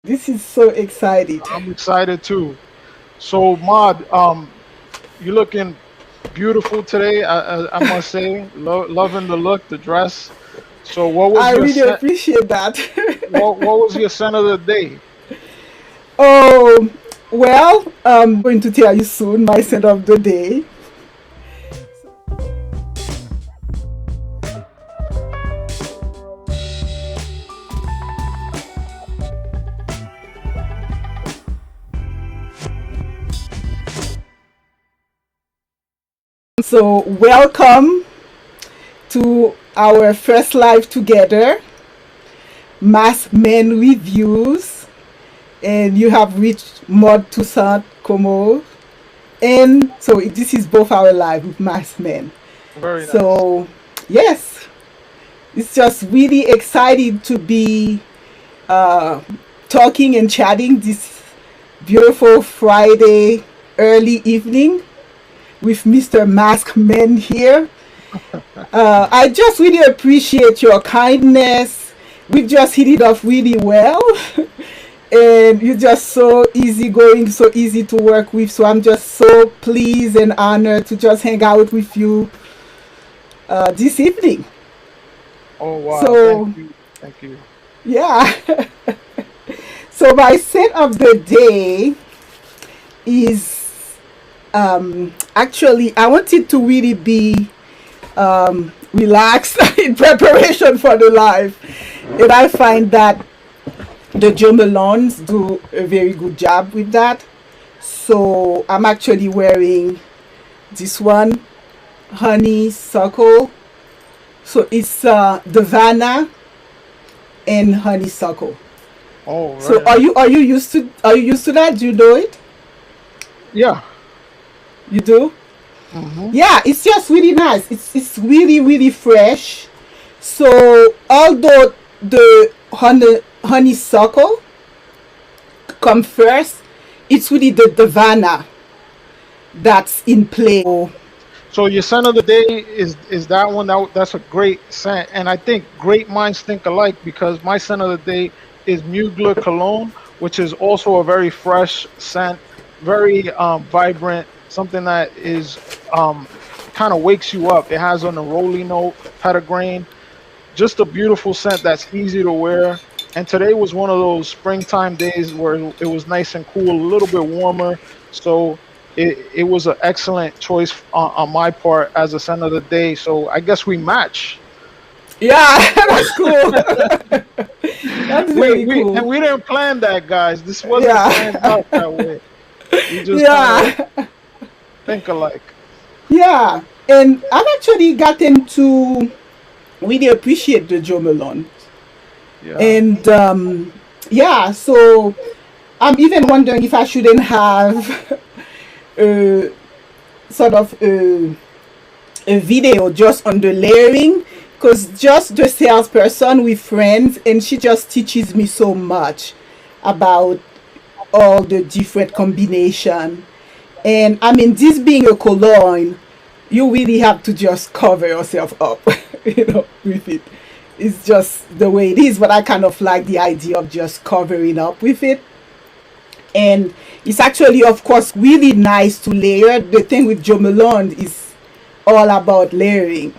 This is so excited. I'm excited too. So, Mod, you looking beautiful today. I must say, loving the look, the dress. So, what was I your really scent? appreciate that. What was your scent of the day? Oh, well, I'm going to tell you soon my scent of the day. So, welcome to our first live together, Mass Men Reviews. And you have reached Mod Toussaint Como. And so, this is both our live with Mass Men. Very nice. So, yes, it's just really excited to be uh, talking and chatting this beautiful Friday early evening with Mr. Mask Man here. I just really appreciate your kindness. We've just hit it off really well. And you're just so easygoing, so easy to work with. So I'm just so pleased and honored to just hang out with you this evening. Oh wow, thank So, you, thank you. yeah. So my set of the day is actually, I want it to really be relaxed in preparation for the live. And I find that the Jo Malons do a very good job with that. So I'm actually wearing this one, honeysuckle. So it's the Vanna and honeysuckle. Oh, So very nice. are you used to that? Do you know it? Yeah. You do? Mm-hmm. Yeah, it's just really nice. It's really fresh. So although the honeysuckle come first, it's really the Vanna that's in play. So, So your scent of the day is that one that's a great scent, and I think great minds think alike because my scent of the day is Mugler cologne, which is also a very fresh scent, very vibrant, something that is kind of wakes you up. It has an neroli note, petitgrain, just a beautiful scent that's easy to wear. And today was one of those springtime days where it was nice and cool, a little bit warmer. So it was an excellent choice on my part as a scent of the day. So I guess we match. yeah, that's cool. That's really And cool. we didn't plan that, guys. This wasn't planned Yeah. out that way. We just kind of Yeah. think alike. Yeah. And I've actually gotten to really appreciate the Jo Malone. Yeah. And yeah, so I'm even wondering if I shouldn't have a sort of a video just on the layering, because just the salesperson with friends, and she just teaches me so much about all the different combination. And I mean, this being a cologne, you really have to just cover yourself up, with it. It's just the way it is, but I kind of like the idea of just covering up with it. And it's actually, of course, really nice to layer. The thing with Jo Malone is all about layering.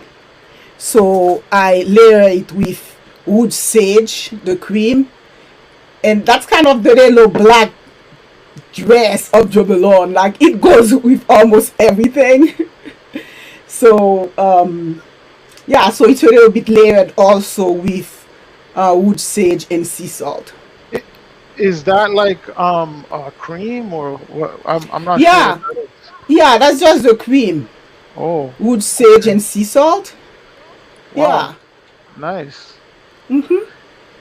So I layer it with wood sage, the cream, and that's kind of the little black dress of Jo Malone. Like it goes with almost everything. So yeah, so it's a little bit layered also with wood sage and sea salt. I- Is that like a cream or what? I'm not sure what Yeah, that is. yeah, that's just the cream, Oh, wood sage okay. and sea salt. Wow. Yeah. Nice. Mhm.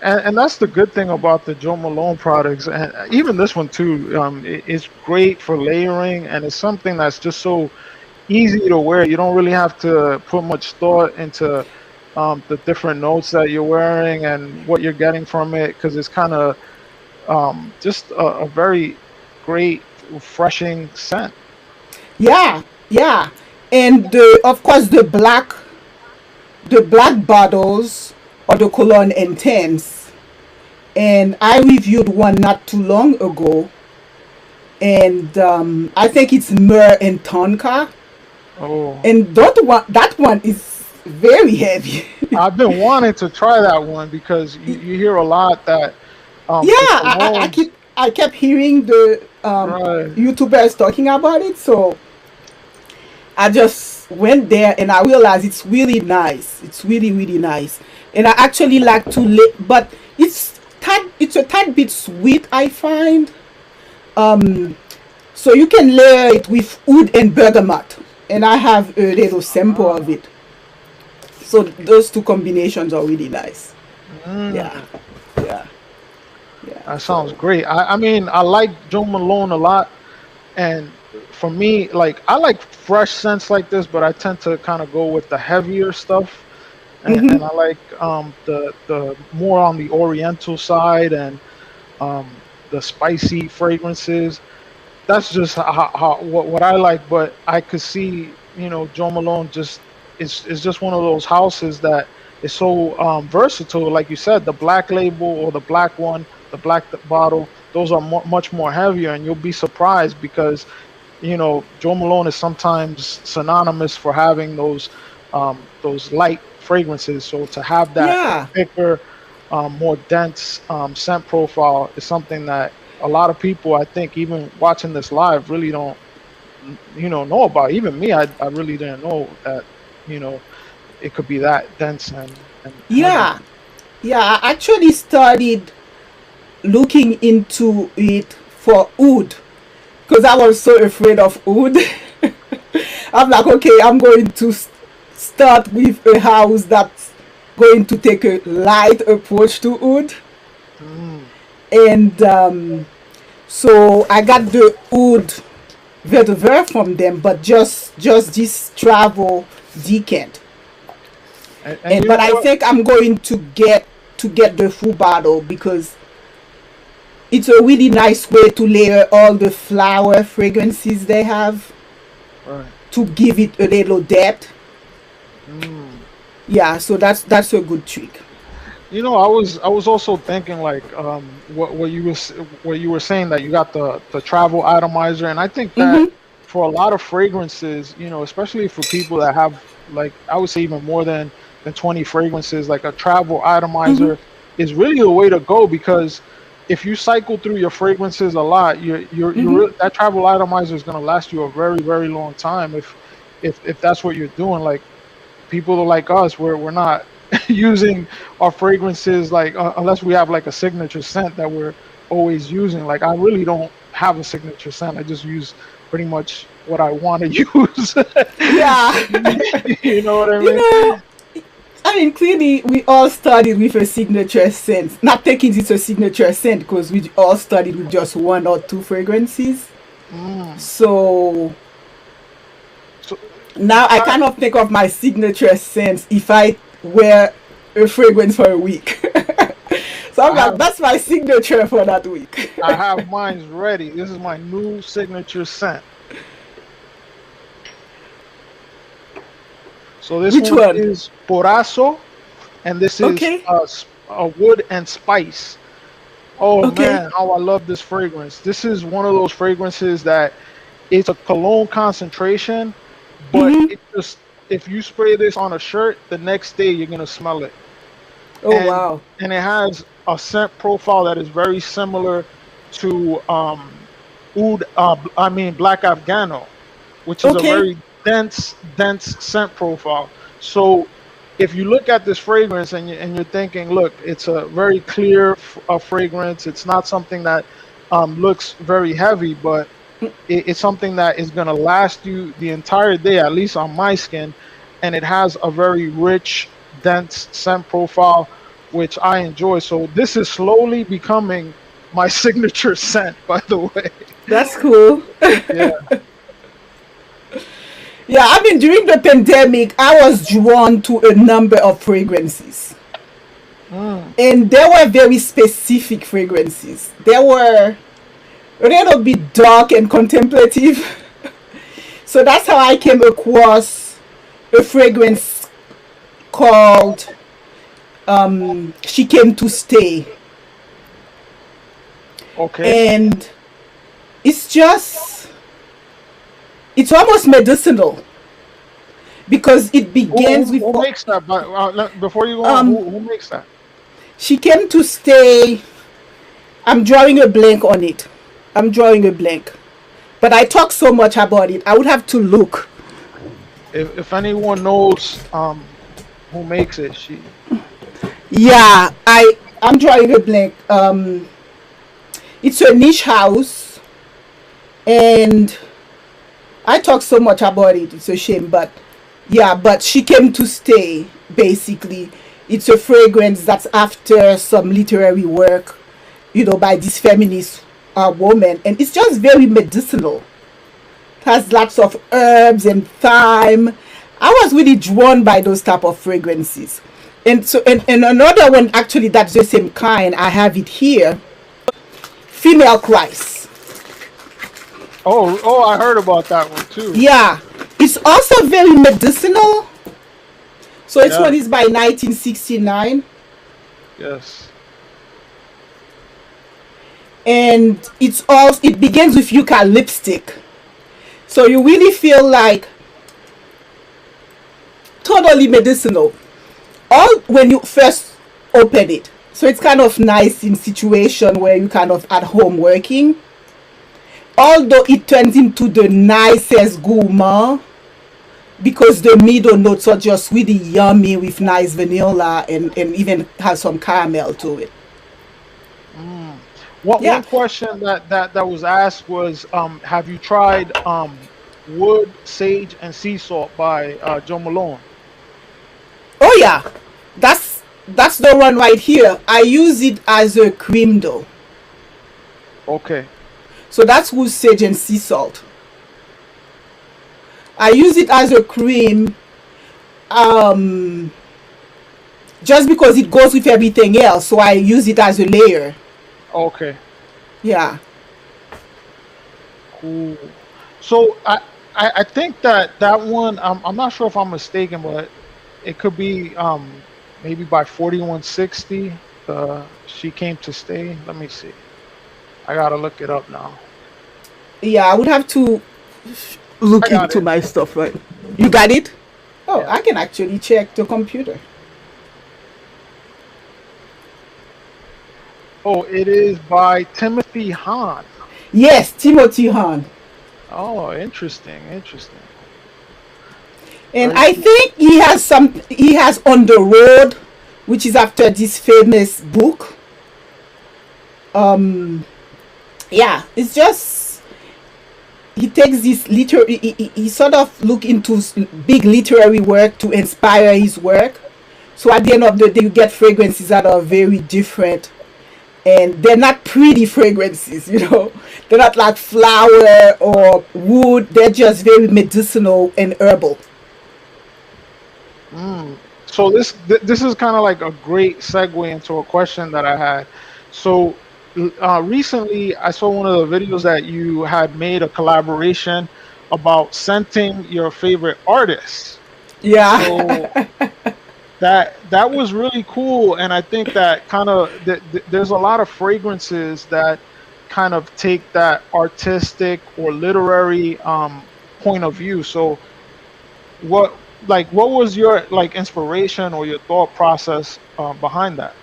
And that's the good thing about the Joe Malone products, and even this one too. It's great for layering, and it's something that's just so easy to wear. You don't really have to put much thought into the different notes that you're wearing and what you're getting from it, because it's kind of just a very great, refreshing scent. Yeah, yeah. And of course the black bottles or the cologne intense. and I reviewed one not too long ago, and I think it's Myrrh and Tonka, Oh, and that one is very heavy. I've been wanting to try that one because you hear a lot that Yeah, the colognes, I kept hearing the right? YouTubers talking about it, so I just went there and I realized it's really nice. It's really really nice, and I actually like to but it's a tad bit sweet, I find. So you can layer it with oud and bergamot, and I have a little sample of it. So those two combinations are really nice. Yeah, Mm, yeah, yeah. that sounds So great. I mean, I like Joe Malone a lot, and for me, like I like fresh scents like this, but I tend to kind of go with the heavier stuff, and I like the more on the oriental side and the spicy fragrances. That's just what I like. But I could see, Joe Malone just is just one of those houses that is so versatile. Like you said, the black label or the black one, the black bottle, those are much more heavier, and you'll be surprised because Joe Malone is sometimes synonymous for having those light fragrances. So to have that yeah, thicker, more dense scent profile is something that a lot of people, I think, even watching this live, really don't know about. Even me, I really didn't know that you know it could be that dense and heavy. yeah, yeah. I actually started looking into it for oud because I was so afraid of oud. I'm like, okay, I'm going to start with a house that's going to take a light approach to oud, Mm. and so I got the oud vetiver from them, but just this travel decant. And And you but know I what? think I'm going to get the full bottle because it's a really nice way to layer all the flower fragrances they have Right. to give it a little depth. Mm. Yeah, so that's a good trick. I was also thinking like what you were saying that you got the travel atomizer, and I think that Mm-hmm. for a lot of fragrances, especially for people that have, like, I would say even more than 20 fragrances, like a travel Mm-hmm. atomizer is really the way to go because if you cycle through your fragrances a lot, Mm-hmm. that travel atomizer is going to last you a very very long time if that's what you're doing. Like people like us, we're not using our fragrances like unless we have like a signature scent that we're always using. Like I really don't have a signature scent. I just use pretty much what I want to use. Yeah. You know what I You mean? know, I mean, clearly we all started with a signature scent. Not thinking it's a signature scent because we all started with just one or two fragrances. Mm. So So now I that, kind of think of my signature scents if I wear a fragrance for a week. So I'm I like, have that's my signature for that week. I have mine's ready. This is my new signature scent. So this Which one one? is Porazo, and this is Okay. a wood and spice. Oh Okay. man, how I love this fragrance. This is one of those fragrances that it's a cologne concentration, but Mm-hmm. it just, if you spray this on a shirt, the next day you're gonna smell it. Oh And wow. and it has a scent profile that is very similar to I mean black Afghano, which is a Okay. very dense scent profile. So if you look at this fragrance and you're thinking, look, it's a very clear fragrance. It's not something that looks very heavy, but it's something that is going to last you the entire day, at least on my skin. And it has a very rich, dense scent profile, which I enjoy. So this is slowly becoming my signature scent, by the way. That's cool. Yeah. Yeah, I mean, during the pandemic, I was drawn to a number of fragrances. Mm, And they were very specific fragrances. They were a little bit dark and contemplative. So that's how I came across a fragrance called She Came to Stay. Okay. and it's just, it's almost medicinal because it begins with, Who makes that? But before you go on, um who makes that? she came to stay. I'm drawing a blank on it. I'm drawing a blank. But I talk so much about it. I would have to look. If anyone knows who makes it, she. Yeah, I'm drawing a blank. It's a niche house, and I talk so much about it. It's a shame, but yeah, but she came to stay. Basically, it's a fragrance that's after some literary work, by this feminist woman, and it's just very medicinal. Has lots of herbs and thyme. I was really drawn by those type of fragrances. And so and another one actually that's the same kind. I have it here. Female Christ. Oh, I heard about that one too. Yeah. It's also very medicinal. So its Yeah. one is by 1969. Yes. And it begins with yucca lipstick. So you really feel like totally medicinal. All when you first open it. So it's kind of nice in situation where you kind of at home working. Although it turns into the nicest gourmand because the middle notes are just really yummy with nice vanilla and even has some caramel to it. Mm. One Yeah. question that was asked was, have you tried wood, sage, and sea salt by Joe Malone? Oh yeah. That's the one right here. I use it as a cream though. Okay. So that's wood sage and sea salt. I use it as a cream um just because it goes with everything else. So I use it as a layer. Okay. Yeah. Cool. So I think that one, I'm not sure if I'm mistaken, but it could be maybe by 4160. She came to stay. Let me see. I gotta look it up now. Yeah, I would have to I look got into it. my stuff, right? You got it? Oh, Yeah. I can actually check the computer. Oh, it is by Timothy Hahn. Yes, Timothy Hahn. Oh, interesting, interesting. And Very I cool. think he has On the Road, which is after this famous book. Um yeah, it's just he takes this he sort of look into big literary work to inspire his work. So at the end of the day, you get fragrances that are very different, and they're not pretty fragrances. They're not like flower or wood. They're just very medicinal and herbal. Mm. So this is kind of like a great segue into a question that I had. So recently, I saw one of the videos that you had made a collaboration about scenting your favorite artists. So Yeah. that was really cool, and I think that kind of there's a lot of fragrances that kind of take that artistic or literary point of view. So what what was your inspiration or your thought process behind that?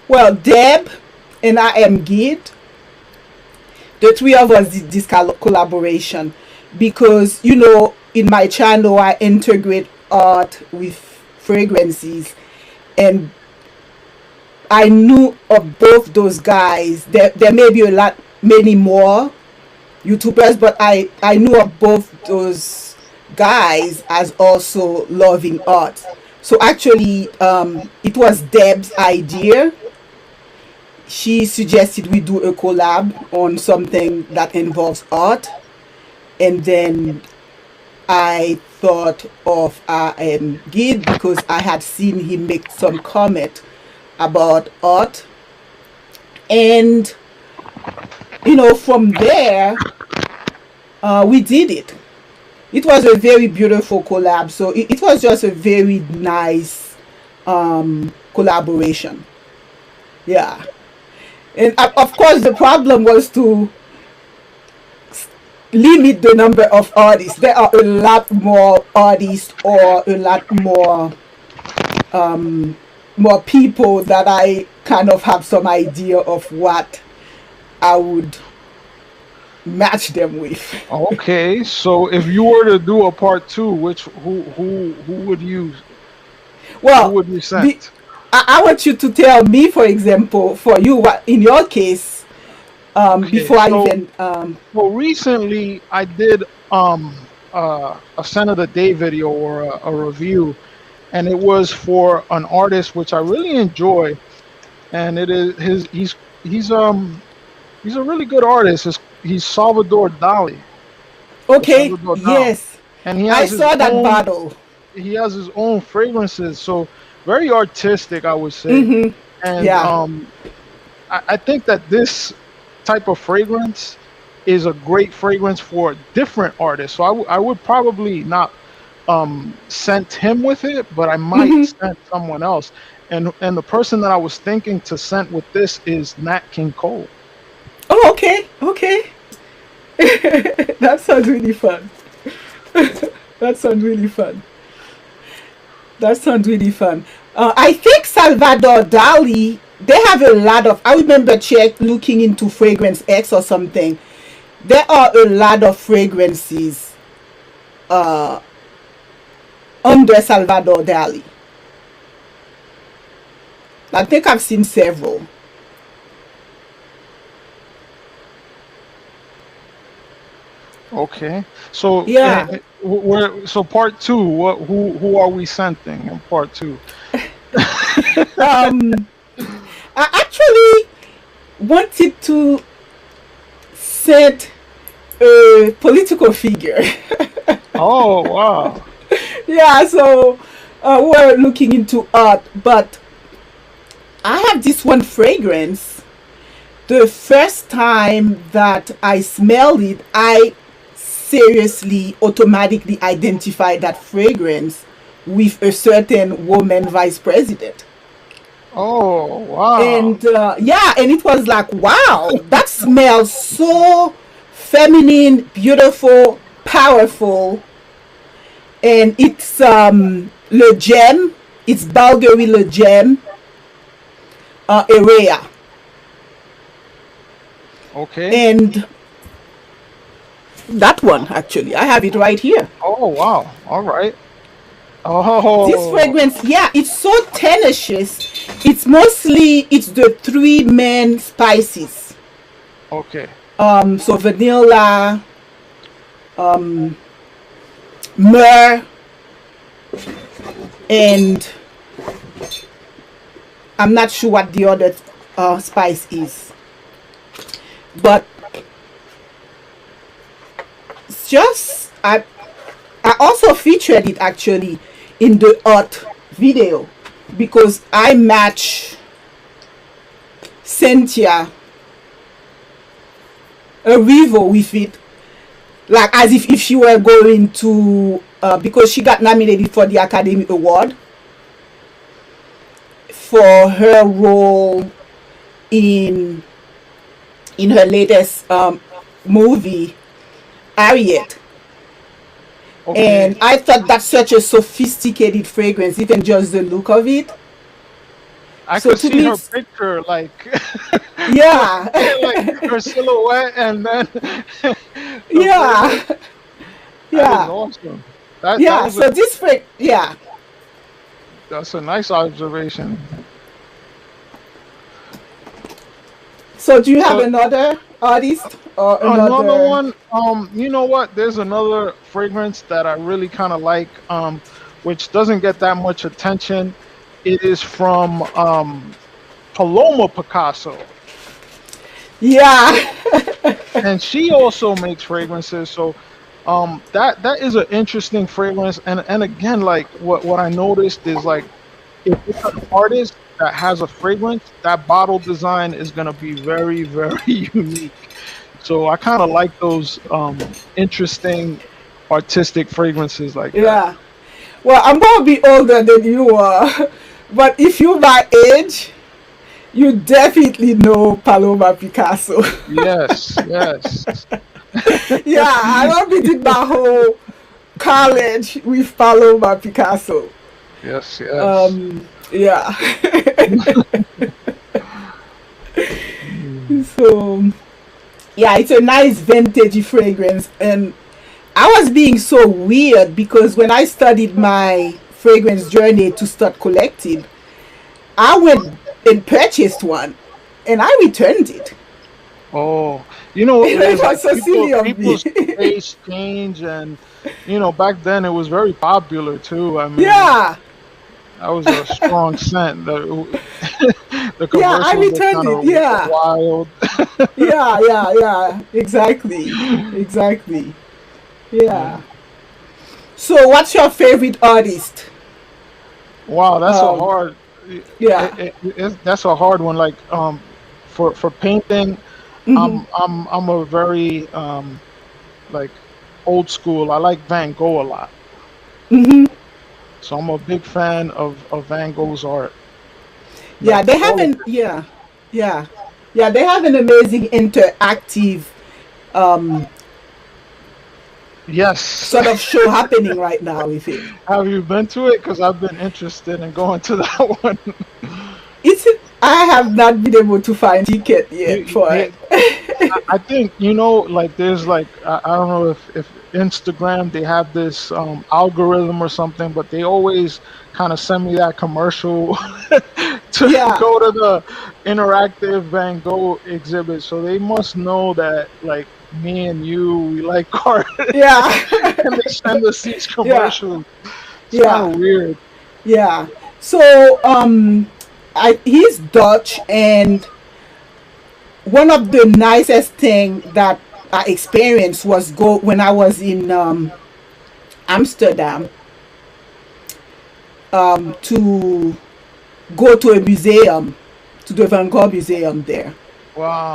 Well, Deb and I am Gid. The three of us did this collaboration because in my channel I integrate art with fragrances, and I knew of both those guys. There may be a lot many more YouTubers, but I knew of both those guys as also loving art. So actually, it was Deb's idea. She suggested we do a collab on something that involves art, and then I thought of Gid because I had seen him make some comment about art, and from there we did it. It was a very beautiful collab, so it was just a very nice collaboration. Yeah. And of course, the problem was to limit the number of artists. There are a lot more artists or a lot more people that I kind of have some idea of what I would match them with. Okay, so if you were to do a part two, which who would you who Well, would you the, send? I want you to tell me, for example, for you, what in your case, Okay, before I even well, recently I did a Senator Day video or a review, and it was for an artist which I really enjoy, and it is he's a really good artist. He's Salvador Dali, or okay, Salvador Dali, yes, and I saw that battle. he has his own fragrances, so very artistic, I would say. Mm-hmm. And Yeah. I think that this type of fragrance is a great fragrance for different artists. So I would probably not send him with it, but I might Mm-hmm. send someone else. And the person that I was thinking to send with this is Nat King Cole. Oh, okay, okay. That sounds really fun. That sounds really fun. That sounds really fun. I think Salvador Dali. They have a lot of. I remember looking into Fragrance X or something. There are a lot of fragrances uh, under Salvador Dali. I think I've seen several. Okay, so Yeah. so part two. What who are we sending in part two? Um, I actually wanted to set a political figure. Oh wow. Yeah, so we're looking into art, but I have this one fragrance. The first time that I smelled it, I seriously automatically identified that fragrance with a certain woman vice president. Oh wow. And yeah, and it was like, wow, that smells so feminine, beautiful, powerful. And it's Le Gem, it's Bulgari Legend area. Okay. And that one, actually, I have it right here. Oh wow. All right. This Oh. fragrance, yeah, it's so tenacious. It's the three main spices. Okay. So vanilla, myrrh, and I'm not sure what the other spice is, but it's just I also featured it actually in the art video because I match Cynthia Erivo with it, like as if she were going to because she got nominated for the Academy Award for her role in her latest movie Harriet. Okay. And I thought that's such a sophisticated fragrance, even just the look of it. I So could to see me, her it's, picture like yeah, like her silhouette and then the fragrance. yeah, That is yeah, awesome. That yeah. is a So this yeah. that's a nice observation. So do you have So another artist or another another? one, you know what? There's another fragrance that I really kind of like, which doesn't get that much attention. It is from Paloma Picasso, Yeah, and she also makes fragrances. So that is an interesting fragrance. And again, like what I noticed is like if it's an artist that has a fragrance, that bottle design is gonna be very, very unique. So I kind of like those interesting artistic fragrances like that. yeah. Well, I'm gonna be older than you are, but if you my age, You definitely know Paloma Picasso. Yes, yes, Yeah, I love it in my whole college with Paloma Picasso. yes, yes. Yeah. Mm. So yeah, it's a nice vintage fragrance, and I was being so weird because when I studied my fragrance journey to start collecting, I went and purchased one, and I returned it. Oh, you know, It it's like was so silly of me. people's taste change, and back then it was very popular too. I mean, Yeah, that was a strong scent. The yeah, I commercials were returned kind it. of Yeah, wild. yeah, yeah, yeah. Exactly, exactly. Yeah. Yeah. So, what's your favorite artist? Wow, that's a Um, hard. yeah. That's a hard one. Like for painting, I'm a very like old school. I like Van Gogh a lot, so I'm a big fan of Van Gogh's art. Yeah, Like they all of haven't. it. Yeah, yeah, yeah. They have an amazing interactive um, Yes. sort of show happening right now with it. Have you been to it? Because I've been interested in going to that one. It's. I have not been able to find ticket yet for They, it. I think like there's like I don't know if Instagram they have this algorithm or something, but they always kind of send me that commercial to Yeah, go to the interactive Van Gogh exhibit. So they must know that like me and you we like art, yeah, and they send us these yeah, commercials. It's kind yeah, of weird. yeah. So he's Dutch, and one of the nicest thing that I experienced was go when I was in Amsterdam to go to a museum, to the Van Gogh Museum there.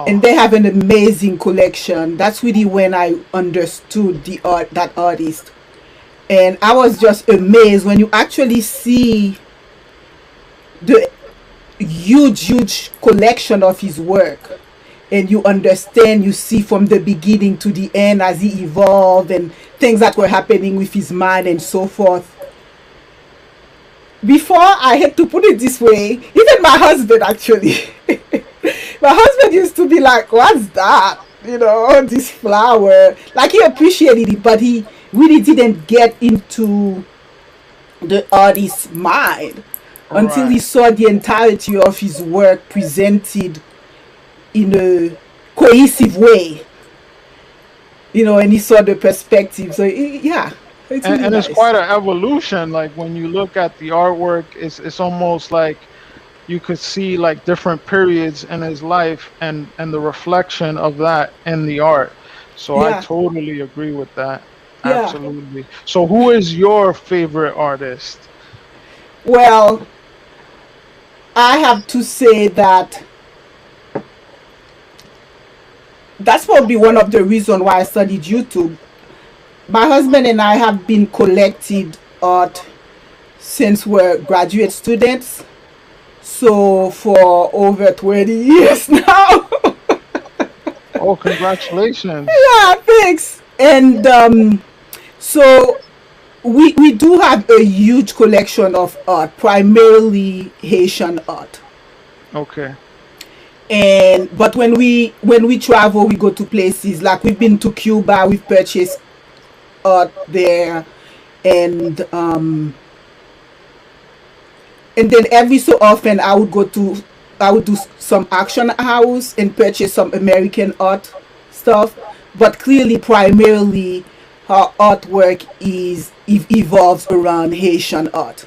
And Wow. they have an amazing collection. That's really when I understood the art, that artist. And I was just amazed when you actually see the huge collection of his work, and you understand, you see from the beginning to the end as he evolved and things that were happening with his mind and so forth. Before, I had to put it this way, even my husband actually, my husband used to be like, what's that, this flower, like he appreciated it, but he really didn't get into the artist's mind until he Right. saw the entirety of his work presented in a cohesive way, and he saw the perspective. So yeah, it's really And it's nice. quite an evolution. Like when you look at the artwork, it's almost like you could see like different periods in his life and the reflection of that in the art. So I Yeah, totally agree with that. yeah. Absolutely. So who is your favorite artist? Well, I have to say that that's probably one of the reasons why I studied YouTube. My husband and I have been collecting art since we're graduate students. So for over 20 years now. Oh, congratulations. Yeah, thanks. And so we do have a huge collection of art, primarily Haitian art. Okay. And but when we travel, we go to places like we've been to Cuba, we've purchased art there, and and then every so often I would do some auction house and purchase some American art stuff, but clearly primarily her artwork evolves around Haitian art.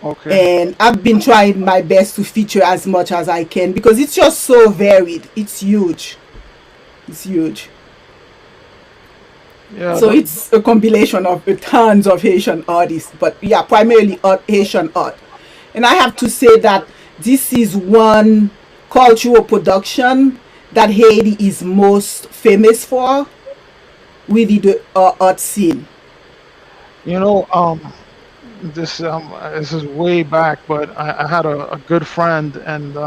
Okay. And I've been trying my best to feature as much as I can because it's just so varied. It's huge. It's huge. Yeah. So it's a compilation of tons of Haitian artists, but yeah, primarily Haitian art. And I have to say that this is one cultural production that Haiti is most famous for, really the art scene. You know, this is way back, but I had a good friend, and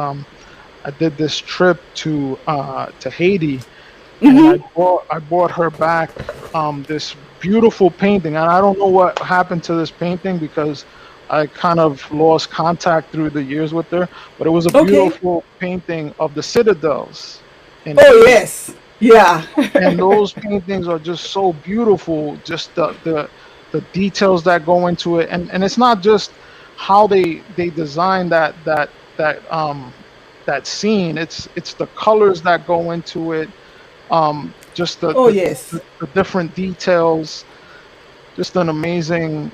I did this trip to Haiti, and I bought her back this beautiful painting, and I don't know what happened to this painting because I kind of lost contact through the years with her. But it was a Okay. beautiful painting of the citadels in Oh Haiti, yes. Yeah. and those paintings are just so beautiful. Just the details that go into it, and it's not just how they design that scene. It's the colors that go into it, just Oh yes. the different details. Just an amazing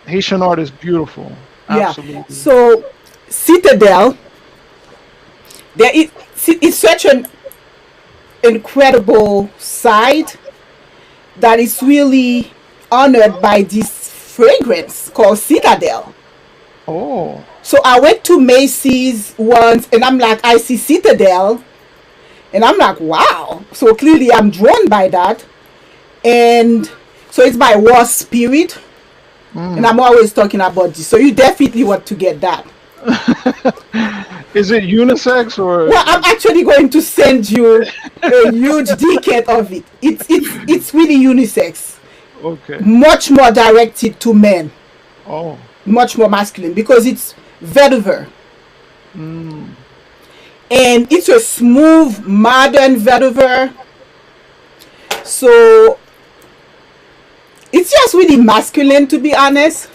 Haitian art is beautiful. Yeah. Absolutely. So Citadel, there is it's such an incredible site that is really honored by this fragrance called Citadel. Oh, So I went to Macy's once and I'm like, I see Citadel and I'm like, wow. So clearly I'm drawn by that. And so it's by War Spirit. And mm. I'm always talking about this. So you definitely want to get that. Is it unisex or Well, I'm actually going to send you a huge decant of it. It's really unisex. okay? Much more directed to men. Oh, Much more masculine because it's vetiver. mm. And it's a smooth, modern vetiver. So it's just really masculine, to be honest.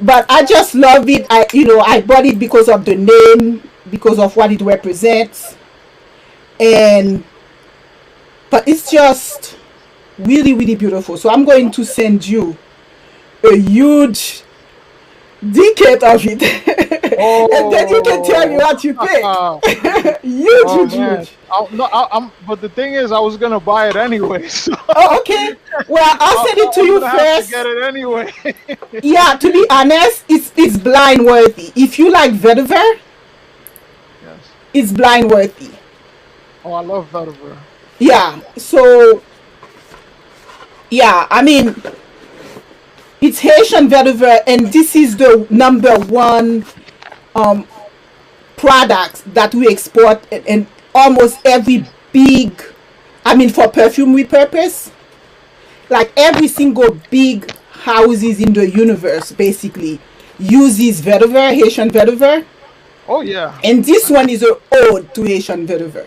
But I just love it. I bought it because of the name, because of what it represents, and but it's just really, really beautiful. So I'm going to send you a huge decade of it, and then you can tell me Oh, what you think. Huge, oh huge, man. huge. No, but the thing is, I was gonna buy it anyway, so Oh, okay. Well, I'll send it to I'm you gonna have to get first. it anyway. Yeah, to be honest, it's blind worthy. If you like vetiver, Yes. it's blind worthy. Oh, I love vetiver. Yeah. So yeah, I mean, it's Haitian vetiver, and this is the number one um product that we export, and almost every big, I mean, for perfumery purpose, like every single big houses in the universe basically uses vetiver, Haitian vetiver, Oh yeah. and this one is a ode to Haitian vetiver,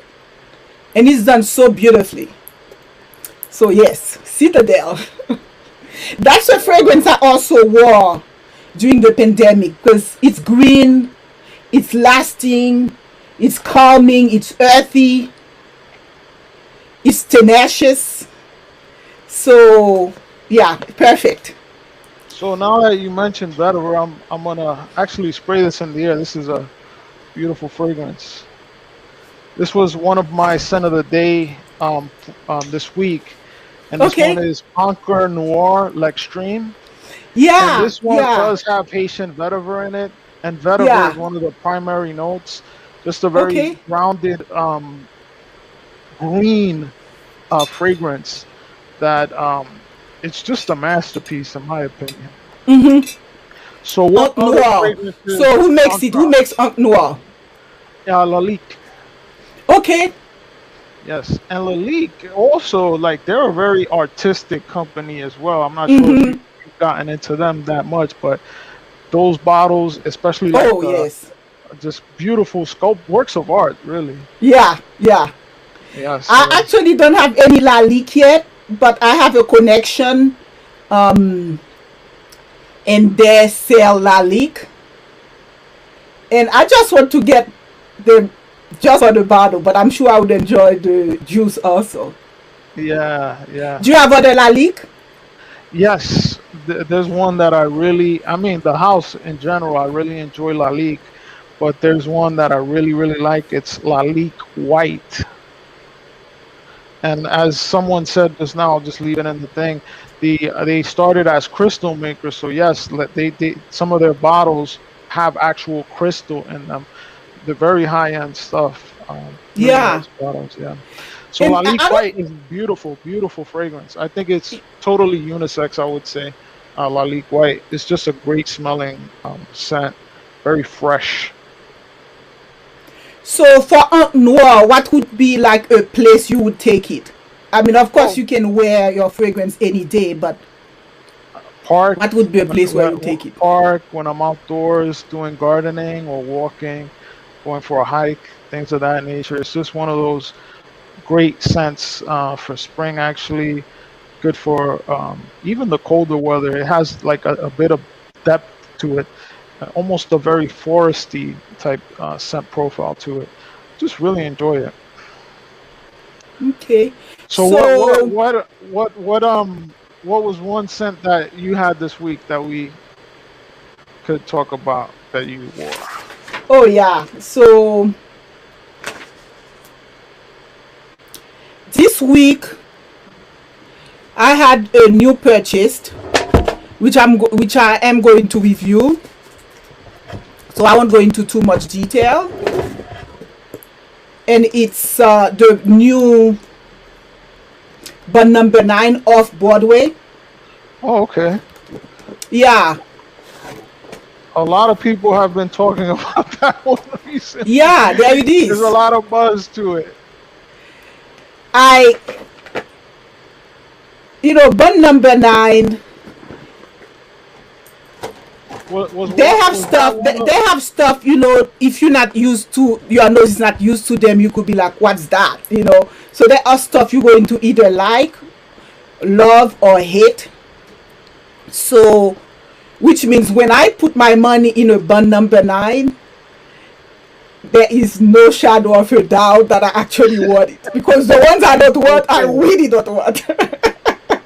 and it's done so beautifully. So yes, Citadel. That's a fragrance I also wore during the pandemic because it's green, it's lasting, it's calming, it's earthy, it's tenacious. So yeah, perfect. So now that you mentioned vetiver, I'm gonna actually spray this in the air. This is a beautiful fragrance. This was one of my scent of the day this week, and this one Okay. is Conquer Noir L'Extreme. And Yeah, this one yeah, does have Haitian vetiver in it, and vetiver is yeah. one of the primary notes. Just a very Okay. grounded green fragrance that it's just a masterpiece in my opinion. So what Unk other Noir. fragrances So who makes on it? Who top? makes Unk Noir? Lalique. Okay. Yes, and Lalique also like they're a very artistic company as well. I'm not sure if you've gotten into them that much, but those bottles, especially like Oh the yes. just beautiful sculpt works of art, really. Yeah, yeah. Yes, I yes. actually don't have any La Lique yet, but I have a connection, and they sell La Lique, and I just want to get the just for the bottle, but I'm sure I would enjoy the juice also. Yeah, yeah. Do you have other La Lique? Yes, there's one that I mean, the house in general, I really enjoy Lalique, but there's one that I really, really like. It's Lalique White. And as someone said just now, I'll just leave it in the thing. They started as crystal makers, so yes, they some of their bottles have actual crystal in them. The very high end stuff. Really Yeah, nice bottles, yeah. So and Lalique I don't. White is beautiful, beautiful fragrance. I think it's totally unisex. I would say Lalique White. It's just a great smelling scent, very fresh. So for Aunt Noir, what would be like a place you would take it? I mean, of course, Oh, you can wear your fragrance any day, but park what would be a place where you when take it? park when I'm outdoors doing gardening or walking, going for a hike, things of that nature. It's just one of those great scents for spring. Actually, good for even the colder weather. It has like a bit of depth to it, almost a very foresty type scent profile to it. Just really enjoy it. Okay. So So, what was one scent that you had this week that we could talk about that you wore? oh yeah. So this week I had a new purchase, which I am going to review. So I won't go into too much detail. And it's the new Bun Number 9 off Broadway. Oh, okay. Yeah, A lot of people have been talking about that one recently. yeah, there it There's a is. lot of buzz to it. I, Bun Number 9, they have Was that stuff, one of they have stuff, if you're not used to, your nose is not used to them, you could be like, what's that? So there are stuff you're going to either like, love, or hate. So, which means when I put my money in a Bun Number 9, there is no shadow of a doubt that I actually want it. Because the ones I don't want, I okay? really don't want.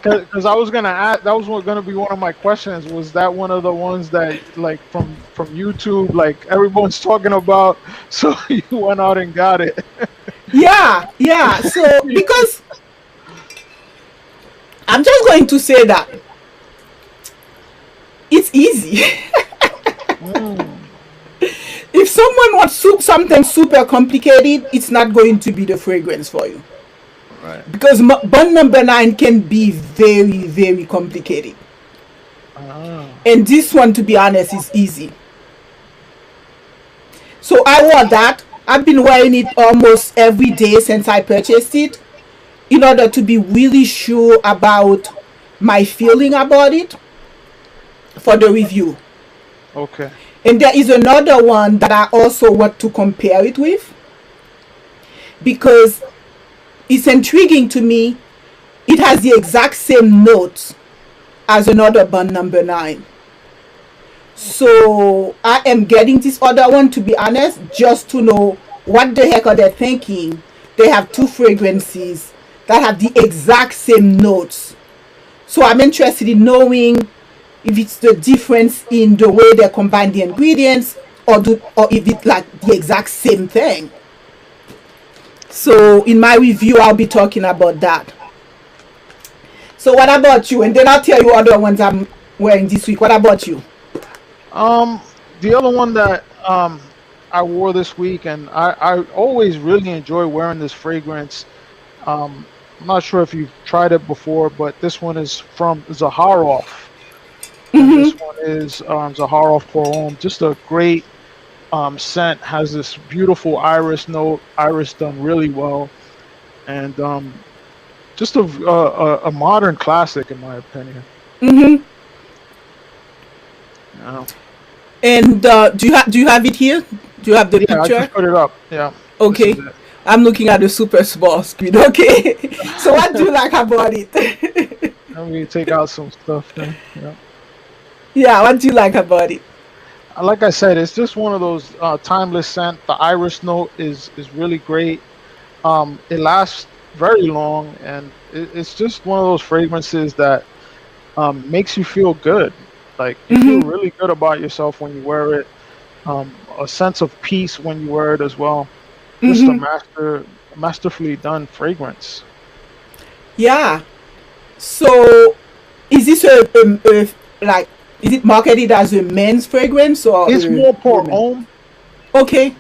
Because I was gonna ask, that was gonna be one of my questions. Was that one of the ones that like from YouTube, like everyone's talking about? So you went out and got it. Yeah, yeah. So, because I'm just going to say that it's easy. Mm, If someone wants something super complicated, it's not going to be the fragrance for you. right. Because Bun Number 9 can be very, very complicated. Ah, And this one, to be honest, is easy. So I wore that. I've been wearing it almost every day since I purchased it in order to be really sure about my feeling about it for the review. okay. And there is another one that I also want to compare it with because it's intriguing to me. It has the exact same notes as another Bun Number 9. So I am getting this other one, to be honest, just to know what the heck are they thinking. They have two fragrances that have the exact same notes. So I'm interested in knowing if it's the difference in the way they combine the ingredients or if it's like the exact same thing. So in my review, I'll be talking about that. So what about you? And then I'll tell you other ones I'm wearing this week. What about you? Um, the other one that I wore this week, and I always really enjoy wearing this fragrance. I'm not sure if you've tried it before, but this one is from Zaharoff, and this one is Zaharoff Pour Homme. Just a great scent. Has this beautiful iris note, iris done really well, and just a modern classic in my opinion. Mm-hmm. Yeah, And do you have it here? Do you have the yeah, I picture? just put it up. Yeah, this is Okay. it. I'm looking at the super small screen. Okay. So what do you like about it? Let me take out some stuff then. Yeah. Yeah, what do you like about it? Like I said, it's just one of those timeless scent. The iris note is really great. It lasts very long, and it's just one of those fragrances that makes you feel good. Like you feel Mm-hmm. really good about yourself when you wear it. A sense of peace when you wear it as well. Just a Mm-hmm. masterfully done fragrance. Yeah. So is this a like is it marketed as a men's fragrance or It's a more pour woman? homme. Okay.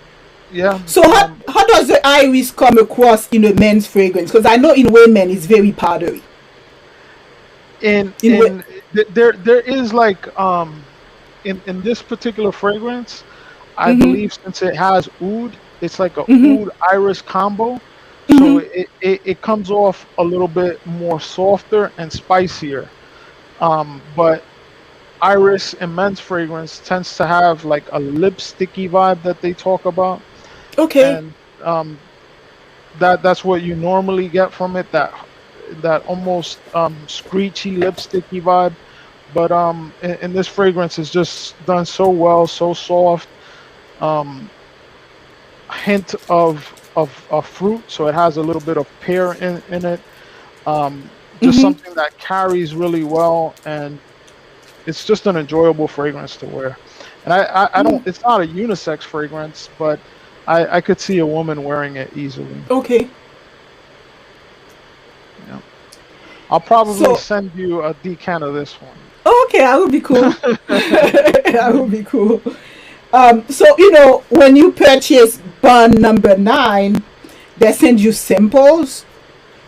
Yeah. So how does the iris come across in a men's fragrance? Because I know in women it's very powdery. In In wo- in there is like in this particular fragrance, I mm-hmm. believe since it has oud. It's like a Mm-hmm. oud iris combo. So Mm-hmm. it comes off a little bit more softer and spicier. But iris and men's fragrance tends to have like a lipsticky vibe that they talk about, Okay. and um, that's what you normally get from it. That almost screechy lipsticky vibe. But in this fragrance is just done so well, so soft. Um, hint of fruit, so it has a little bit of pear in it. Just Mm-hmm. something that carries really well, and it's just an enjoyable fragrance to wear. And I don't. It's not a unisex fragrance, but I could see a woman wearing it easily. Okay. Yeah. I'll probably So, send you a decant of this one. okay, that would be cool. That would be cool. So when you purchase bun number 9, they send you samples.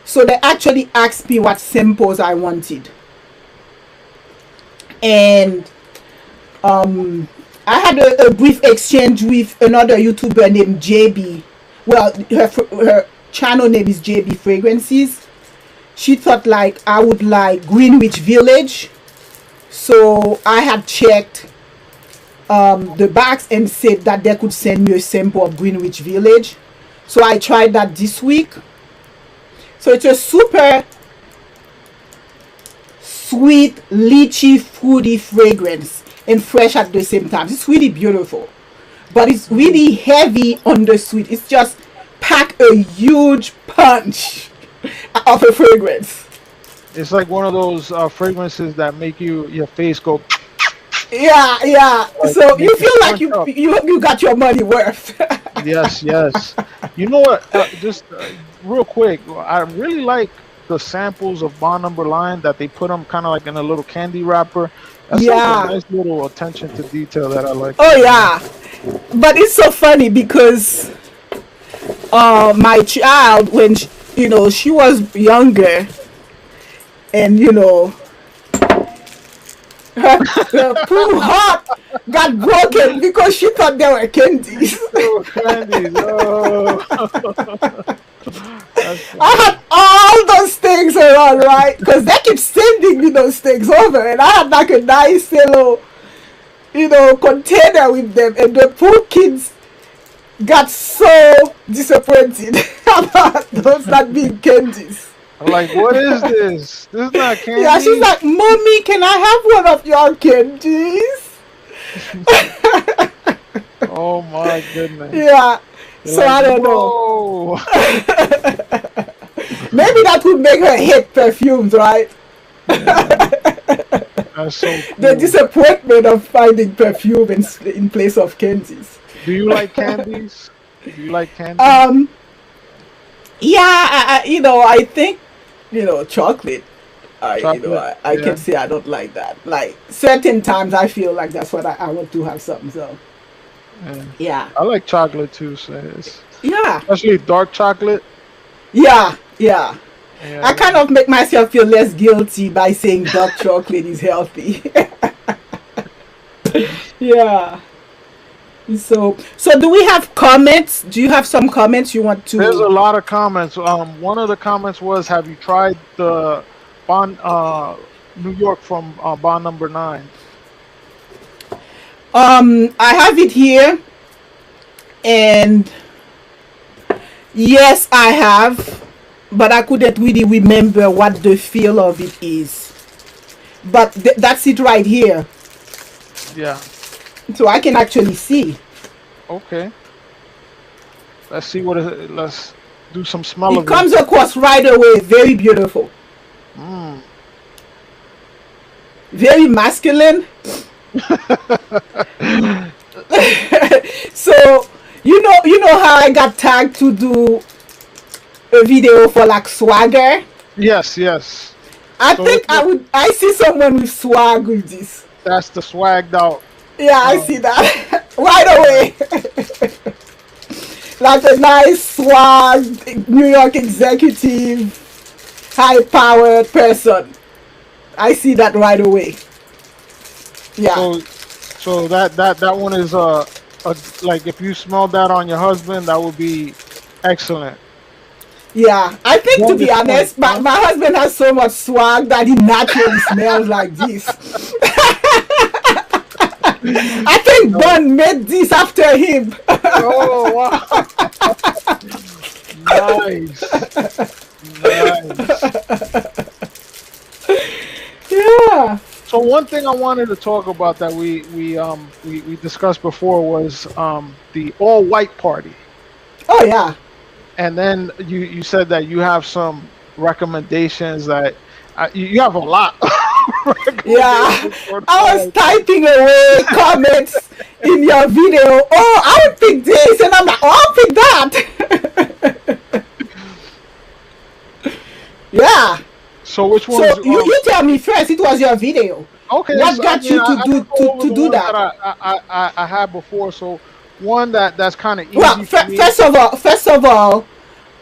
So they actually asked me what samples I wanted, and I had a brief exchange with another YouTuber named JB. Well, her channel name is JB Fragrances. She thought like I would like Greenwich Village, so I had checked the box and said that they could send me a sample of Greenwich Village. So I tried that this week. So it's a super sweet, lychee, fruity fragrance and fresh at the same time. It's really beautiful, but it's really heavy on the sweet. It's just pack a huge punch of a fragrance. It's like one of those fragrances that make your face go Yeah, yeah. like So make you it feel like crunch up. you got your money worth. Yes, yes. You know what? Just real quick, I really like the samples of Bond Number Line that they put them kind of like in a little candy wrapper. That's like a Yeah. nice little attention to detail that I like Oh seeing. yeah. But it's so funny because my child, when she was younger, and her poor heart got broken because she thought they were candies. Oh, candies. Oh, that's I funny. had all those things around, right? Because they keep sending me those things over, and I had like a nice little, container with them, and the poor kids got so disappointed about those not being candies. I'm like, what is this? This is not Yeah, she's candy. like, "Mommy, can I have one of your candies?" Oh my goodness. Yeah. You're So like, I don't know. whoa. Maybe that would make her hate perfumes, right? Yeah, that's so The cool. disappointment of finding perfume in place of candies. Do you like candies? Do you like candy? Um, yeah, I think, chocolate. Chocolate? I can Yeah. say I don't like that. Like certain times, I feel like that's what I want to have something. So Yeah. yeah, I like chocolate too, so yeah, especially dark chocolate. yeah, yeah. I Yeah. kind of make myself feel less guilty by saying dark chocolate is healthy. Yeah. So do we have comments? Do you have some comments you want There's to? a lot of comments. One of the comments was, "Have you tried the Bond New York from Bond Number 9?" I have it here, and yes, I have, but I couldn't really remember what the feel of it is. But that's it right here, Yeah. so I can actually see. Okay. Let's see what it. Let's do some smell It of it. comes across right away, very beautiful, Mm. very masculine. So you know how I got tagged to do a video for like swagger. Yes, yes. I So think I see someone with swag with this. that's the swagged out. Yeah, I Um, see that right away. Like a nice swag New York executive, high powered person. I see that right away. Yeah. so so that one is like if you smell that on your husband, that would be excellent. Yeah, I think to be Bonus points, honest, huh? my husband has so much swag that he naturally smells like this. I think No. Bun made this after him. Oh wow! Nice, nice. Yeah. So one thing I wanted to talk about that we discussed before was the all white party, Oh yeah. and then you said that you have some recommendations that you have a lot of Yeah. recommendations for the I all was white party. typing away comments in your video. Oh, I would pick this, and I'm like, oh, I'll pick that. Yeah. So which So ones? you tell me first. It was your video. Okay, What so I got mean you to I can do go over to the do ones that that? I had before. So one that's kind of Well, easy for me. first of all,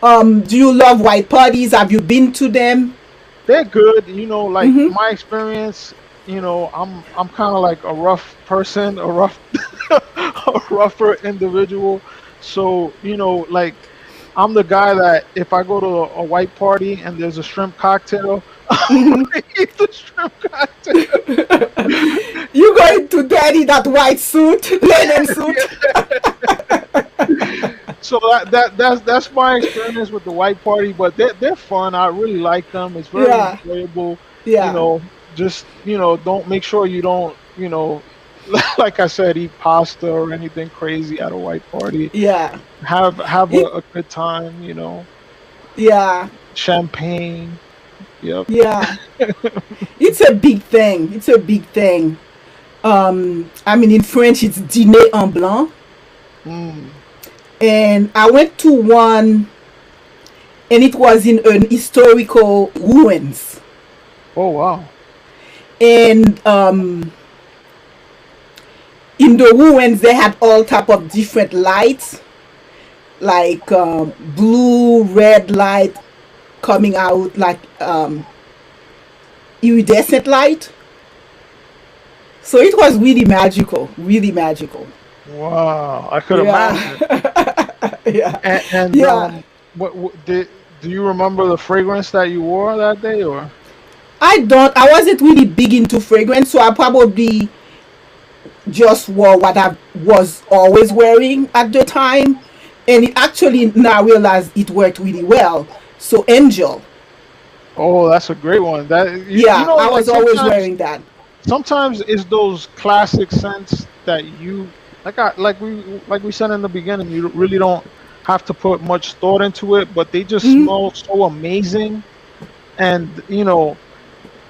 do you love white parties? Have you been to them? They're good. You know, like Mm-hmm. my experience. You know, I'm kind of like a rough person, a rough, a rougher individual. So you know, like I'm the guy that if I go to a white party and there's a shrimp cocktail, I'm Mm-hmm. gonna eat the shrimp cocktail. You going to dirty that white suit, linen suit? So that's my experience with the white party, but they're fun. I really like them. It's very Yeah, enjoyable. You yeah, know, just don't make sure you don't like I said, eat pasta or anything crazy at a white party. yeah. Have It, a good time. yeah, Champagne. Yep. yeah. It's a big thing. It's a big thing. I mean, in French, it's dîner en blanc. Mm. And I went to one, and it was in an historical ruins. Oh wow. And in the ruins, they had all type of different lights, like blue, red light coming out, like iridescent light. So it was really magical, really magical. Wow. I could imagine. Yeah, yeah, And yeah. what did do you remember the fragrance that you wore that day or? I don't. I wasn't really big into fragrance, so I probably just wore what I was always wearing at the time, and it actually now I realize it worked really well. So Angel, Oh, that's a great one. That yeah, I like was always wearing that. sometimes it's those classic scents that you like we said in the beginning, you really don't have to put much thought into it, but they just Hmm. smell so amazing. And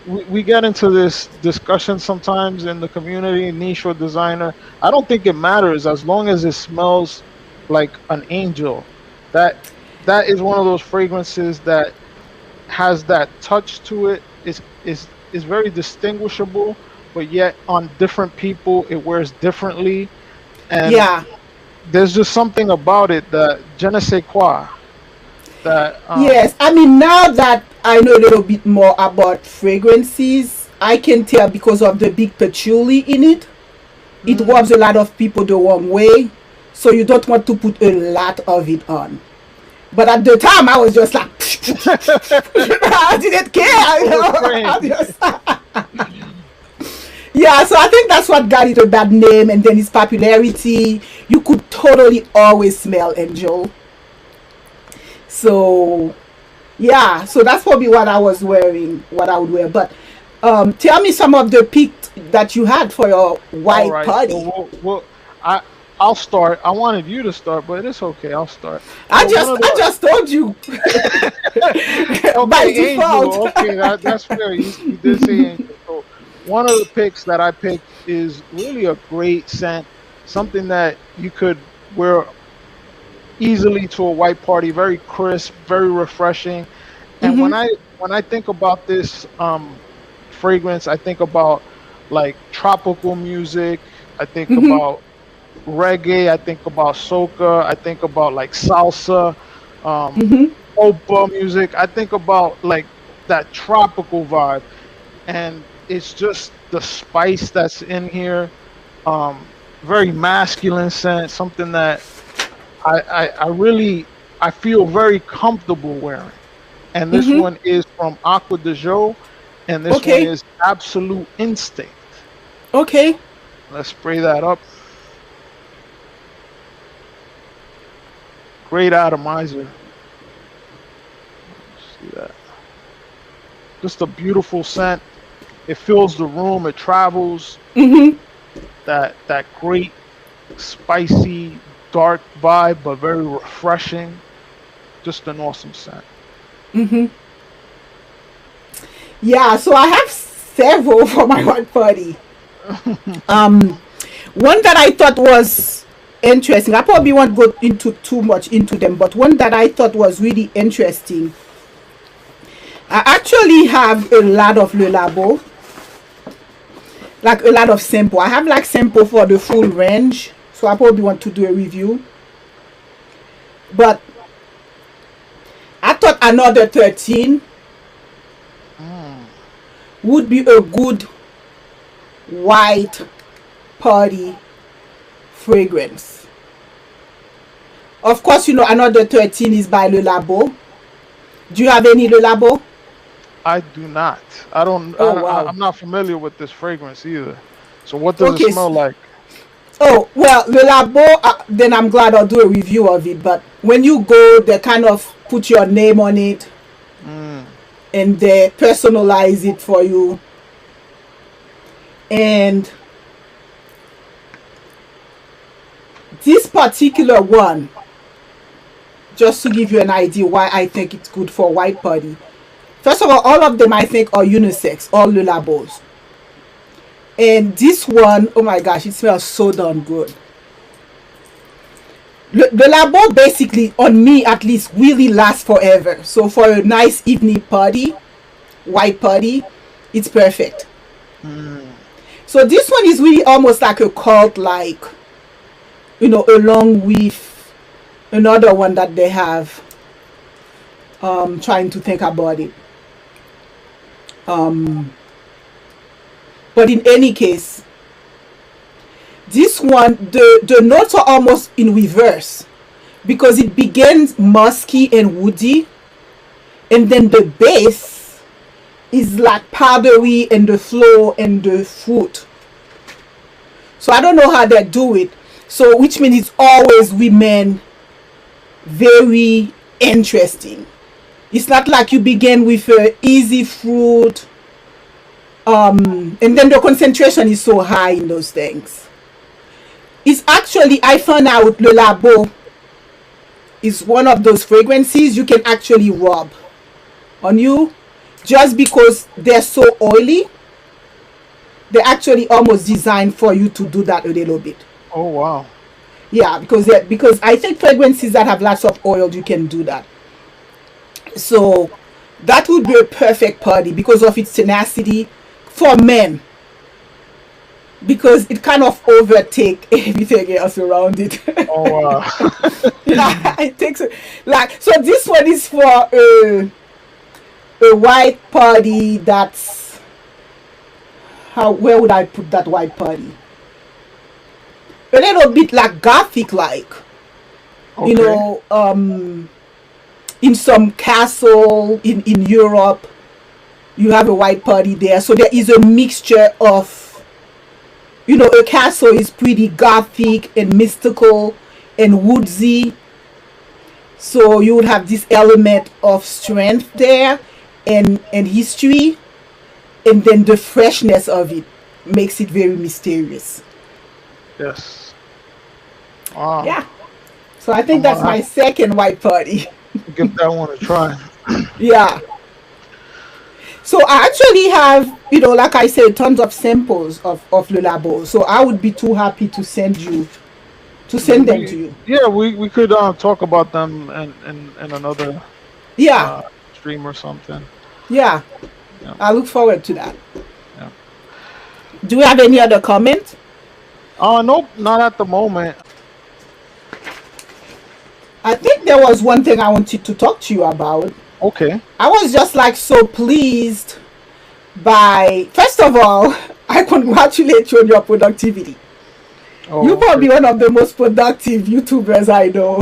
we get into this discussion sometimes in the community, niche or designer. I don't think it matters as long as it smells like an angel. That that is one of those fragrances that has that touch to it. Is very distinguishable, but yet on different people it wears differently. And Yeah. there's just something about it that je ne sais quoi that Yes. I mean, now that I know a little bit more about fragrances, I can tell because of the big patchouli in it. It mm, rubs a lot of people the wrong way, so you don't want to put a lot of it on. But at the time, I was just like, I didn't care. You know? I overtrained. just, yeah, so I think that's what got it a bad name, and then its popularity. You could totally always smell Angel. So yeah, so that's probably what I was wearing, what I would wear. But tell me some of the picks that you had for your All white right, so party. I I'll start. I wanted you to start, but it's okay. I'll start. I So one just of I just told you by okay, default. Angel. Okay, that's fair. You did say Angel. So one of the picks that I picked is really a great scent, something that you could wear easily to a white party. Very crisp, very refreshing. And Hmm. when I think about this fragrance, I think about like tropical music. I think Hmm. about reggae. I think about soca. I think about like salsa, um, Hmm. opa music. I think about like that tropical vibe, and it's just the spice that's in here. Um, very masculine scent, something that I really I feel very comfortable wearing. And this Mm-hmm. one is from Aqua de Joe, and this one Okay. is Absolute Instinct. Okay. Let's spray that up. Great atomizer. See that? Just a beautiful scent. It fills the room. It travels. Mm-hmm. That great spicy dark vibe, but very refreshing. Just an awesome scent. Mm-hmm. Yeah, so I have several for my watch party. Um, one that I thought was interesting. I probably won't go into too much into them, but one that I thought was really interesting. I actually have a lot of Le Labo, like a lot of sample. I have like sample for the full range, so I probably want to do a review. But I thought another 13 Mm. would be a good white party fragrance. Of course, you know another 13 is by Le Labo. Do you have any Le Labo? I do not. I don't. Oh wow. I'm not familiar with this fragrance either. So what does it Okay. smell like? Oh well, Le Labo. Then I'm glad I'll do a review of it. But when you go, they kind of put your name on it Mm. and they personalize it for you. And this particular one, just to give you an idea why I think it's good for white party. First of all of them I think are unisex, all Le Labos. And this one, oh my gosh, it smells so darn good. The Labo basically, on me at least, really lasts forever. So for a nice evening party, white party, it's perfect. Mm. So this one is really almost like a cult, like, you know, along with another one that they have. Trying to think about it. But in any case, this one, the notes are almost in reverse because it begins musky and woody, and then the base is like powdery and the flow and the fruit. So I don't know how they do it. So which means it's always women very interesting. It's not like you begin with a easy fruit, and then the concentration is so high in those things. It's actually, I found out Le Labo is one of those fragrances you can actually rub on you just because they're so oily. They're actually almost designed for you to do that a little bit. Oh wow. Yeah, because I think fragrances that have lots of oil, you can do that. So that would be a perfect party because of its tenacity for men. Because it kind of overtake everything else around it. Oh wow. Yeah, it takes like so. This one is for a white party. That's how. Where would I put that white party? A little bit like gothic, like you Okay. know, in some castle in Europe, you have a white party there. So there is a mixture of, you know, a castle is pretty gothic and mystical and woodsy. So you would have this element of strength there and history, and then the freshness of it makes it very mysterious. Yes. Wow. Yeah. So I think I'm that's gonna my have second white party. to give that one a try. Yeah. So I actually have, you know, like I said, tons of samples of Le Labo. So I would be too happy to send them to you. Yeah, we could talk about them in another Yeah. uh, stream or something. Yeah. Yeah. I look forward to that. Yeah. Do you have any other comments? Nope, not at the moment. I think there was one thing I wanted to talk to you about. Okay. I was just like so pleased by, first of all, I congratulate you on your productivity. You're Oh, probably okay. one of the most productive YouTubers I know.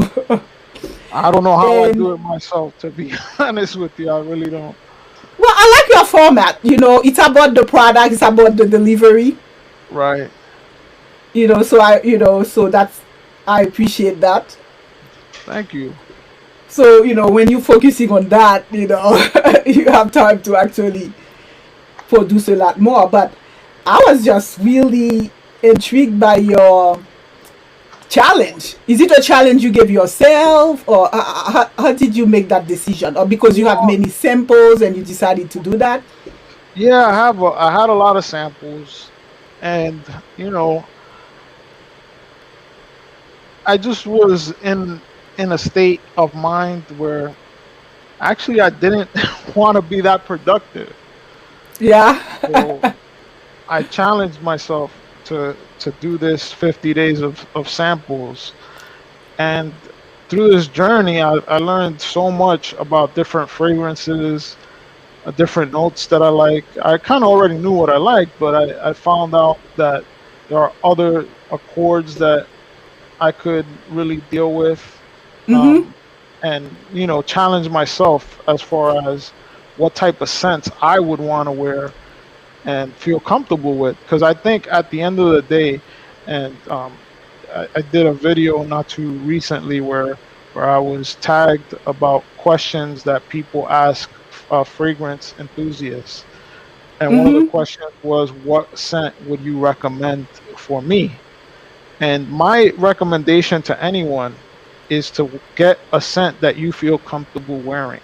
I don't know how I And do it myself, to be honest with you. I really don't. well, I like your format. It's about the product, it's about the delivery. Right. So I appreciate that. Thank you. So when you're focusing on that, you have time to actually produce a lot more. But I was just really intrigued by your challenge. Is it a challenge you gave yourself, or how did you make that decision? Or because you have Well, many samples and you decided to do that? yeah, I had a lot of samples, and you know, I just was in a state of mind where actually I didn't want to be that productive. Yeah. So I challenged myself to do this 50 days of samples. And through this journey, I learned so much about different fragrances, different notes that I like. I kind of already knew what I liked, but I found out that there are other accords that I could really deal with, Mm-hmm. um, and challenge myself as far as what type of scents I would want to wear and feel comfortable with. Because I think at the end of the day, and I did a video not too recently where I was tagged about questions that people ask fragrance enthusiasts, and one of the Mm-hmm. questions was, "What scent would you recommend for me?" And my recommendation to anyone is to get a scent that you feel comfortable wearing.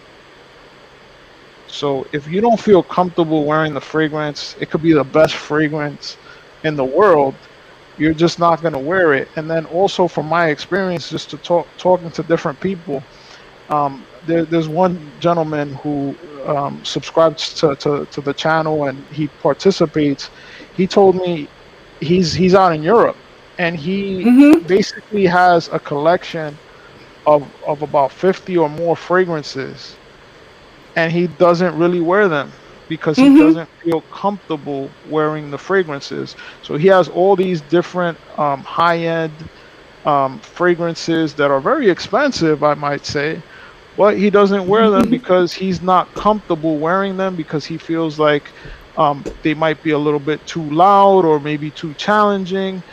So if you don't feel comfortable wearing the fragrance, it could be the best fragrance in the world. You're just not going to wear it. And then also from my experience, just to talking to different people, there's one gentleman who subscribes to the channel and he participates. He told me he's out in Europe and he Mm-hmm. basically has a collection of about 50 or more fragrances, and he doesn't really wear them because he Mm-hmm. doesn't feel comfortable wearing the fragrances. So he has all these different high end fragrances that are very expensive, I might say, but he doesn't wear them because he's not comfortable wearing them because he feels like they might be a little bit too loud or maybe too challenging.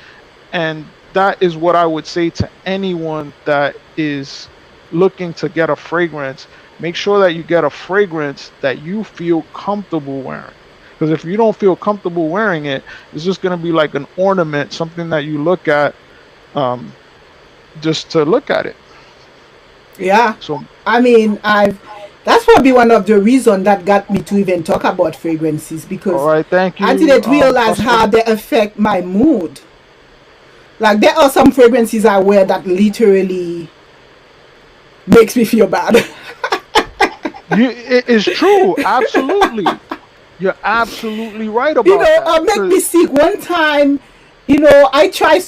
And that is what I would say to anyone that is looking to get a fragrance. Make sure that you get a fragrance that you feel comfortable wearing. Because if you don't feel comfortable wearing it, it's just going to be like an ornament, something that you look at um, just to look at it. Yeah. So, I mean, I've that's probably one of the reasons that got me to even talk about fragrances, all because right, thank I you, didn't realize how Hustle. they affect my mood. Like there are some fragrances I wear that literally makes me feel bad. It is true, absolutely. You're absolutely right about that. Or make 'Cause me sick. One time,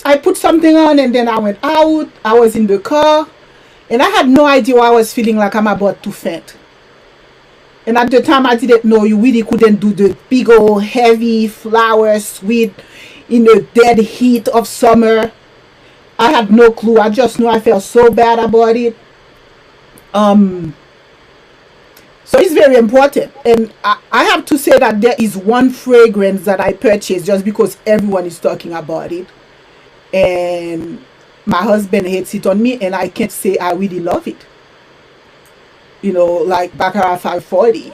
I put something on and then I went out. I was in the car and I had no idea why I was feeling like I'm about to faint. And at the time, I didn't know you really couldn't do the big old heavy flower sweet in the dead heat of summer. I had no clue. I just knew I felt so bad about it. Um, so it's very important. And I have to say that there is one fragrance that I purchased just because everyone is talking about it. And my husband hates it on me, and I can't say I really love it. Like Baccarat 540.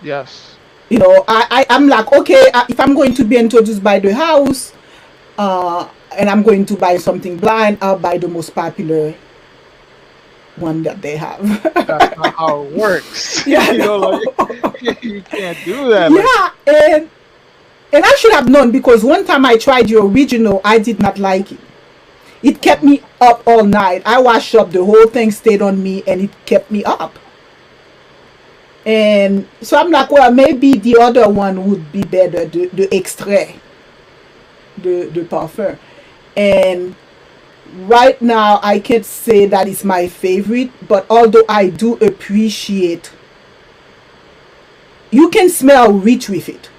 yes. I'm like, okay, if I'm going to be introduced by the house, and I'm going to buy something blind, I'll buy the most popular one that they have. That's not how it works. Yeah, no. Like you can't do that. Like, Yeah, and I should have known, because one time I tried your original, I did not like it. It kept mhm, me up all night. I washed up, the whole thing stayed on me, and it kept me up. And so I'm like, well, maybe the other one would be better, the extrait, the parfum. And right now, I can't say that it's my favorite, but although I do appreciate, you can smell rich with it.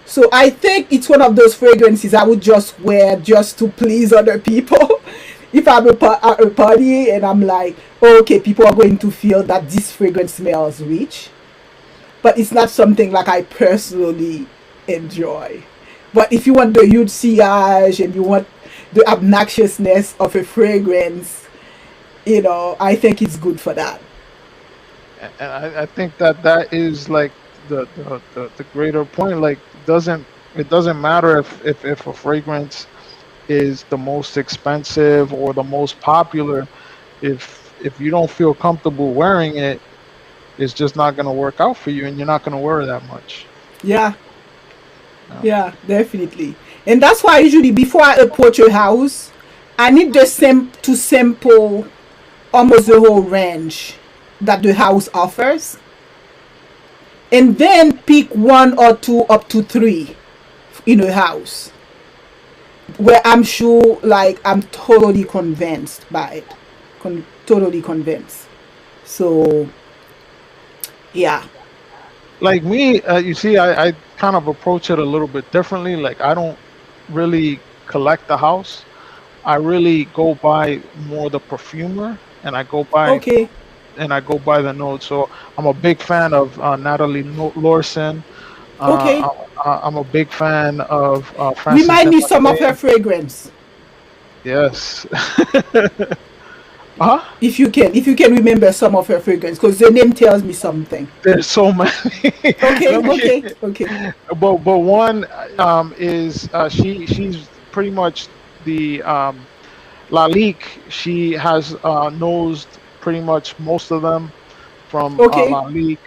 So I think it's one of those fragrances I would just wear just to please other people. If I'm at a party and I'm like, oh, okay, people are going to feel that this fragrance smells rich, but it's not something like I personally enjoy. But if you want the huge sillage and you want the obnoxiousness of a fragrance, I think it's good for that. And I think that that is like the greater point. Like, it doesn't matter if a fragrance is the most expensive or the most popular. If you don't feel comfortable wearing it, it's just not going to work out for you, and you're not going to wear it that much. Yeah, Yeah. yeah, definitely. And that's why usually before I approach a house, I need to sample almost the whole range that the house offers, and then pick one or two up to three in a house where I'm sure, like, I'm totally convinced by it. Totally convinced. So, yeah. Like me, you see, I kind of approach it a little bit differently. Like, I don't really collect the house. I really go by more the perfumer, and Okay. I go by the notes. So I'm a big fan of Natalie Lorson. Okay. I'm a big fan of Francis Remind me some of her Demate. fragrance, Yes. Huh? if you can remember some of her fragrance, because the name tells me something. There's so many. Okay. Let me. Okay. Okay. But one is she's pretty much the Lalique. She has nosed pretty much most of them from Okay. Lalique.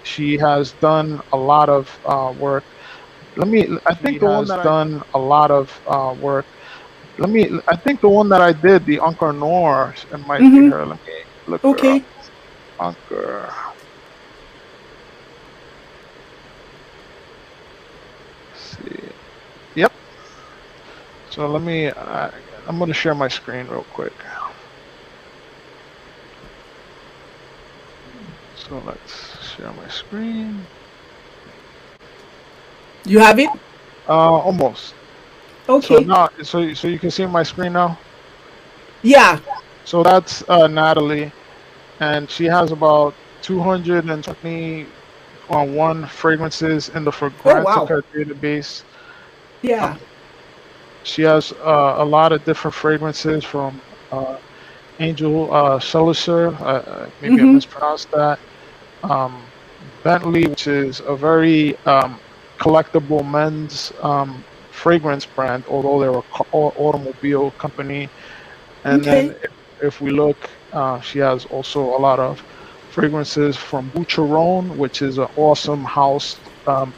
She has done a lot of work. Let me. I think the one that I done a lot of work. Let me. I think the one that I did, the Encore Noir, it might be Mm-hmm. her. Let me look her up. Okay. Encore. See. Yep. So let me. I'm gonna share my screen real quick. So let's share my screen. You have it. Almost. So Okay. now, so you can see my screen now. Yeah. So that's Natalie, and she has about 221 fragrances in the Oh wow. Fragrantica database. Yeah. Um, she has a lot of different fragrances from Angel Selicer. Maybe I Mm-hmm. mispronounced that. Um, Bentley, which is a very collectible men's fragrance brand, although they're a automobile company. And Okay. then if we look, she has also a lot of fragrances from Boucheron, which is an awesome house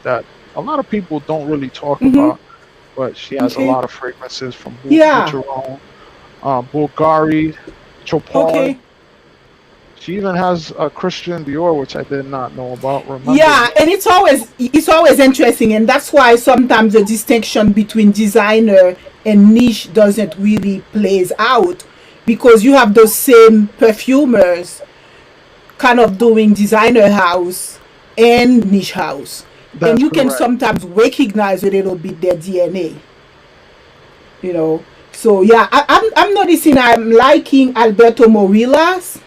that a lot of people don't really talk Mm-hmm. about, but she has a Okay. lot of fragrances from Yeah. Boucheron, Bulgari, Chopard. Okay. She even has a Christian Dior, which I did not know about. Remember Yeah, me? and it's always interesting, and that's why sometimes the distinction between designer and niche doesn't really plays out, because you have those same perfumers kind of doing designer house and niche house, and That's you can correct. sometimes recognize a little bit their DNA, you know. So yeah, I'm noticing I'm liking Alberto Morilas,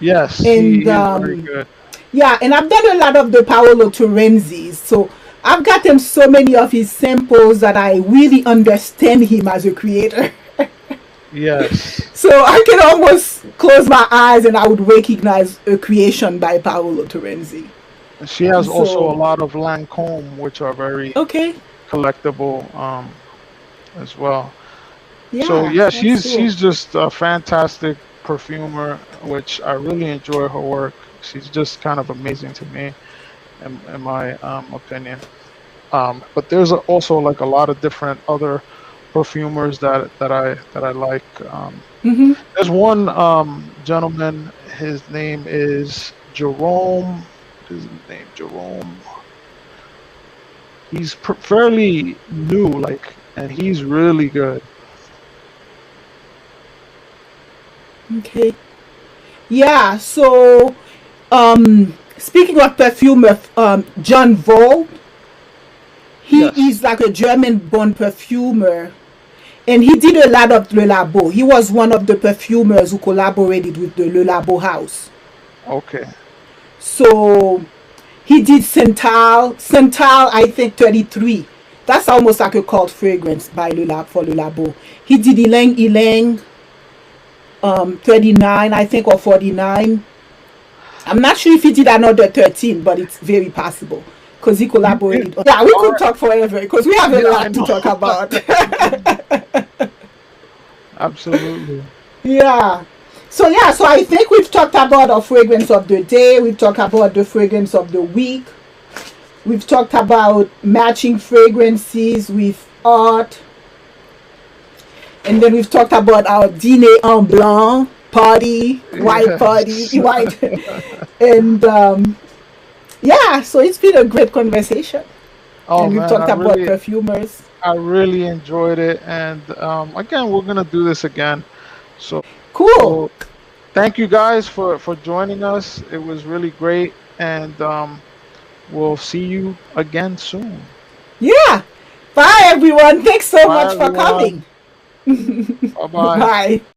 Yes, and he is very good. yeah, and I've done a lot of the Paolo Torrenzi's. So I've gotten so many of his samples that I really understand him as a creator. Yes. So I can almost close my eyes and I would recognize a creation by Paolo Torrenzi. She has also a So, lot of Lancome, which are very okay. collectible as well. So Yeah, yeah, that's cool. she's just a fantastic perfumer, which I really enjoy her work. She's just kind of amazing to me, in my opinion. But there's also like a lot of different other perfumers that I like. Mm-hmm. There's one gentleman. His name is Jerome. What is his name? Jerome. He's fairly new, like, and he's really good. Okay. Yeah, so speaking of perfumer, John Vol, He Yes. is like a German-born perfumer, and he did a lot of Le Labo. He was one of the perfumers who collaborated with the Le Labo house. Okay. So he did Central, I think 33. That's almost like a cult fragrance by Le Labo for Le Labo. He did Ylang Ylang 39, I think, or 49. I'm not sure if he did another 13, but it's very possible because he You collaborated. Yeah, we all could right. talk forever because we have a Yeah, I lot to know. talk about. Absolutely. Yeah. So yeah, so I think we've talked about our fragrance of the day. We've talked about the fragrance of the week. We've talked about matching fragrances with art. And then we've talked about our dîner en blanc party, white party, Yes. white. And yeah, so it's been a great conversation. Oh And we've man, talked about perfumers. I really enjoyed it, and again, we're gonna do this again. So Cool. thank you guys for joining us. It was really great, and we'll see you again soon. Yeah. Bye, everyone. Thanks so Bye, much for everyone. coming. Bye bye. Bye.